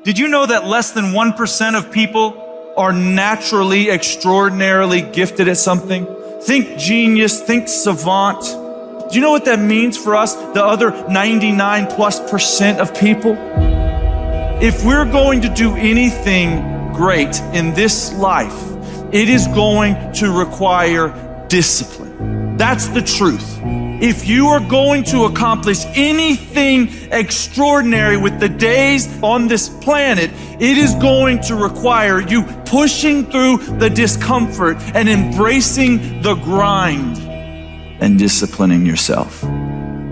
Did you know that less than 1% of people are naturally, extraordinarily gifted at something? Think genius, think savant. Do you know what that means for us, the other 99+% of people? If we're going to do anything great in this life, it is going to require discipline. That's the truth. If you are going to accomplish anything extraordinary with the days on this planet, it is going to require you pushing through the discomfort and embracing the grind and disciplining yourself.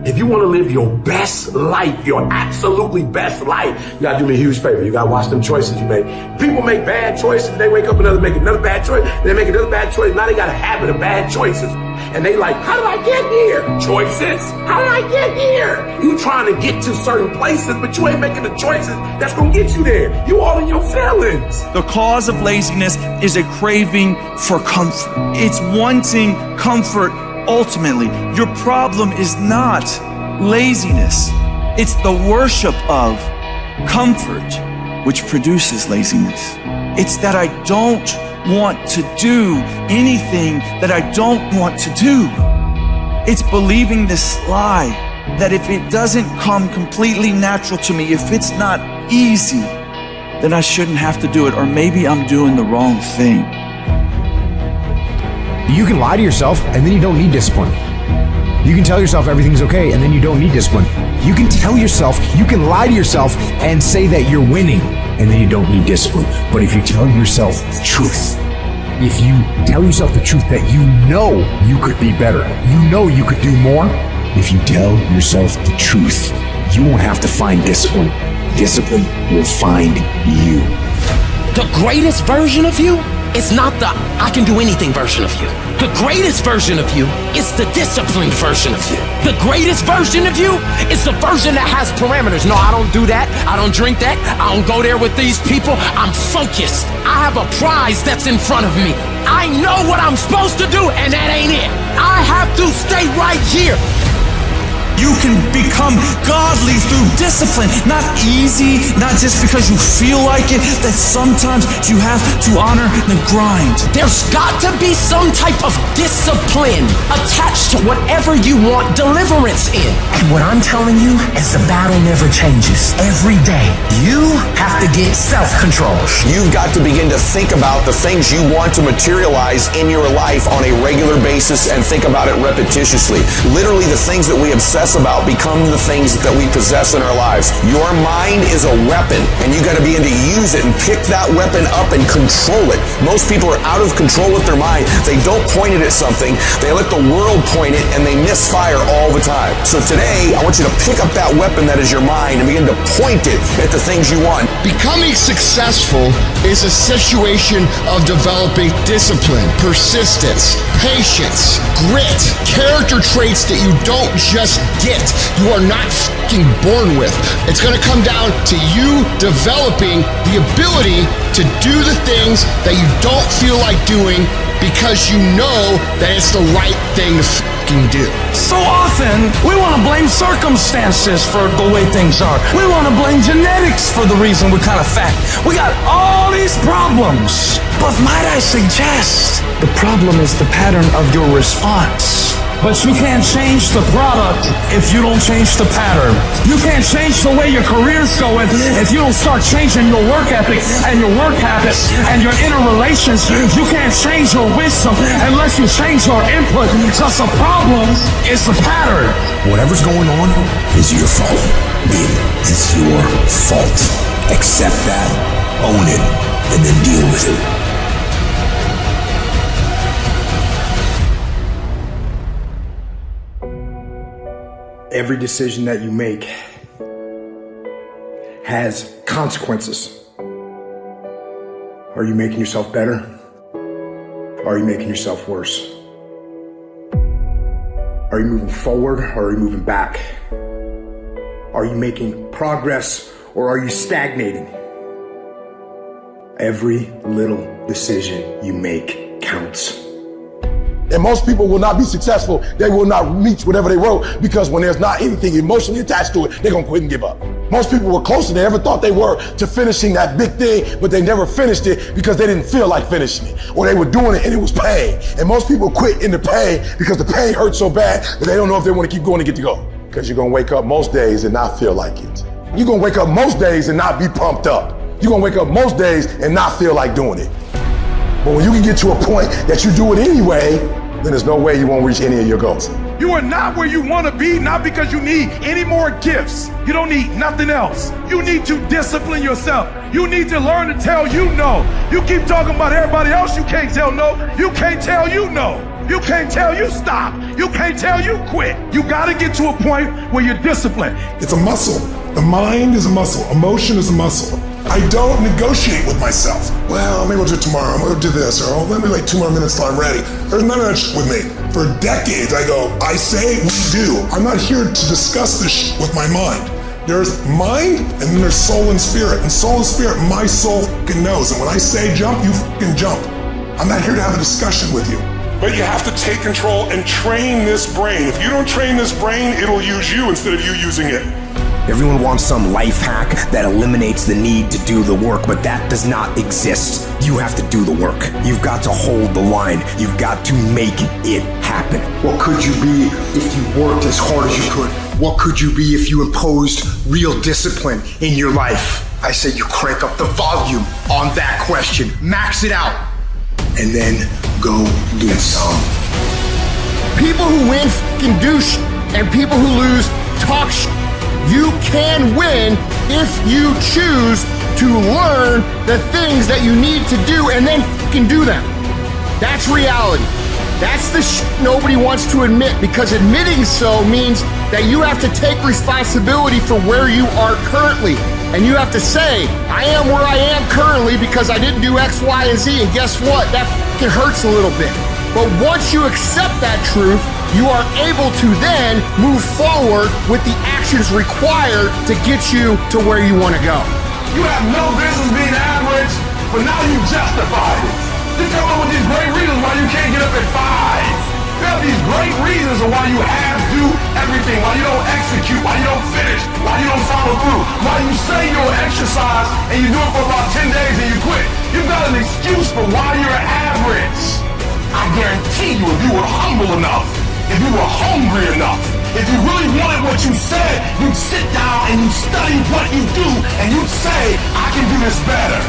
If you want to live your best life, your absolutely best life, you gotta do me a huge favor. You gotta watch them choices you make. People make bad choices. They wake up and make another bad choice. They make another bad choice. Now they got a habit of bad choices. And they like, how did I get here? Choices. How did I get here? You trying to get to certain places, but you ain't making the choices that's gonna get you there. You all in your feelings. The cause of laziness is a craving for comfort. It's wanting comfort. Ultimately, your problem is not laziness. It's the worship of comfort which produces laziness. It's that I don't want to do anything that I don't want to do. It's believing this lie that if it doesn't come completely natural to me, if it's not easy, then I shouldn't have to do it, or maybe I'm doing the wrong thing. You can lie to yourself and then you don't need discipline. You can tell yourself everything's okay and then you don't need discipline. You can lie to yourself and say that you're winning and then you don't need discipline. But if you tell yourself the truth, if you tell yourself the truth that you know you could be better, you know you could do more, if you tell yourself the truth, you won't have to find discipline. Discipline will find you. The greatest version of you is not the I can do anything version of you. The greatest version of you is the disciplined version of you. The greatest version of you is the version that has parameters. No, I don't do that. I don't drink that. I don't go there with these people. I'm focused. I have a prize that's in front of me. I know what I'm supposed to do, and that ain't it. I have to stay right here. You can become godly through discipline, not easy, not just because you feel like it, that sometimes you have to honor the grind. There's got to be some type of discipline attached to whatever you want deliverance in. And what I'm telling you is the battle never changes. Every day, you have to get self-control. You've got to begin to think about the things you want to materialize in your life on a regular basis and think about it repetitiously. Literally, the things that we obsess about become the things that we possess in our lives. Your mind is a weapon, and you got to begin to use it and pick that weapon up and control it. Most people are out of control with their mind. They don't point it at something. They let the world point it, and they misfire all the time. So today, I want you to pick up that weapon that is your mind and begin to point it at the things you want. Becoming successful is a situation of developing discipline, persistence, patience, grit, character traits that you don't just get, you are not fucking born with. It's going to come down to you developing the ability to do the things that you don't feel like doing because you know that it's the right thing to fucking do. So often, we want to blame circumstances for the way things are. We want to blame genetics for the reason we're kind of fat. We got all these problems. But might I suggest, the problem is the pattern of your response. But you can't change the product if you don't change the pattern. You can't change the way your career's going if you don't start changing your work ethic and your work habits and your inner relations. You can't change your wisdom unless you change your input, because the problem is the pattern. Whatever's going on is your fault. It is your fault. Accept that, own it, and then deal with it. Every decision that you make has consequences. Are you making yourself better? Or are you making yourself worse? Are you moving forward or are you moving back? Are you making progress or are you stagnating? Every little decision you make counts. And most people will not be successful. They will not reach whatever they wrote because when there's not anything emotionally attached to it, they're gonna quit and give up. Most people were closer than they ever thought they were to finishing that big thing, but they never finished it because they didn't feel like finishing it, or they were doing it and it was pain. And most people quit in the pain because the pain hurts so bad that they don't know if they want to keep going to get to go. Because you're gonna wake up most days and not feel like it. You're gonna wake up most days and not be pumped up. You're gonna wake up most days and not feel like doing it. But when you can get to a point that you do it anyway, then there's no way you won't reach any of your goals. You are not where you want to be, not because you need any more gifts. You don't need nothing else. You need to discipline yourself. You need to learn to tell you no. You keep talking about everybody else, you can't tell no. You can't tell you no. You can't tell you stop. You can't tell you quit. You got to get to a point where you're disciplined. It's a muscle. The mind is a muscle. Emotion is a muscle. I don't negotiate with myself. Well, maybe we'll do it tomorrow. I'm going to do this. Or let me wait 2 more minutes till I'm ready. There's none of that shit with me. For decades, I go, I say, we do. I'm not here to discuss this shit with my mind. There's mind, and then there's soul and spirit. And soul and spirit, my soul fucking knows. And when I say jump, you fucking jump. I'm not here to have a discussion with you. But you have to take control and train this brain. If you don't train this brain, it'll use you instead of you using it. Everyone wants some life hack that eliminates the need to do the work, but that does not exist. You have to do the work. You've got to hold the line. You've got to make it happen. What could you be if you worked as hard as you could? What could you be if you imposed real discipline in your life? I say you crank up the volume on that question. Max it out. And then go do some. People who win fucking do shit, and people who lose talk shit. You can win if you choose to learn the things that you need to do and then fucking do them. That's reality. That's the shit nobody wants to admit, because admitting so means that you have to take responsibility for where you are currently. And you have to say, I am where I am currently because I didn't do X, Y, and Z. And guess what? That fucking hurts a little bit. But once you accept that truth, you are able to then move forward with the actions required to get you to where you want to go. You have no business being average, but now you justify it. You come up with these great reasons why you can't get up at 5. You have these great reasons of why you have to do everything, why you don't execute, why you don't finish, why you don't follow through, why you say you'll exercise and you do it for about 10 days and you quit. You've got an excuse for why you're average. I guarantee you, if you were humble enough, if you were hungry enough, if you really wanted what you said, you'd sit down and you'd study what you do and you'd say, I can do this better.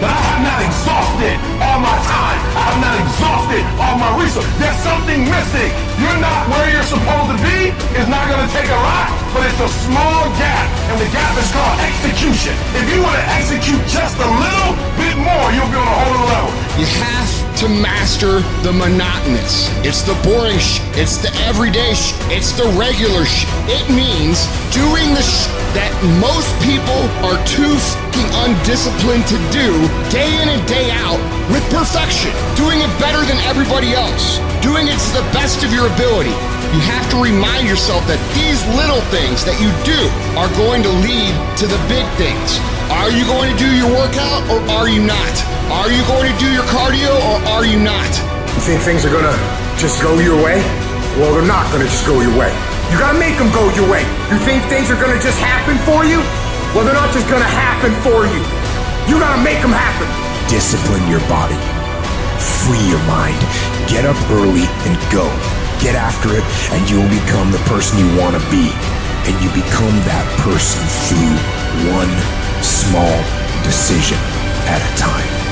But I have not exhausted all my time. I have not exhausted all my resources. There's something missing. You're not where you're supposed to be. It's not going to take a lot, but it's a small gap. And the gap is called execution. If you want to execute just a little bit more, you'll be on a whole other level. You have to master the monotonous. It's the boring shit. It's the everyday shit. It's the regular shit. It means doing the shit that most people are too fucking undisciplined to do day in and day out with perfection. Doing it better than everybody else. Doing it to the best of your ability. You have to remind yourself that these little things that you do are going to lead to the big things. Are you going to do your workout or are you not? Are you going to do your cardio or are you not? You think things are gonna just go your way? Well, they're not gonna just go your way. You gotta make them go your way. You think things are gonna just happen for you? Well, they're not just gonna happen for you. You gotta make them happen. Discipline your body. Free your mind. Get up early and go. Get after it, and you'll become the person you want to be. And you become that person through one small decision at a time.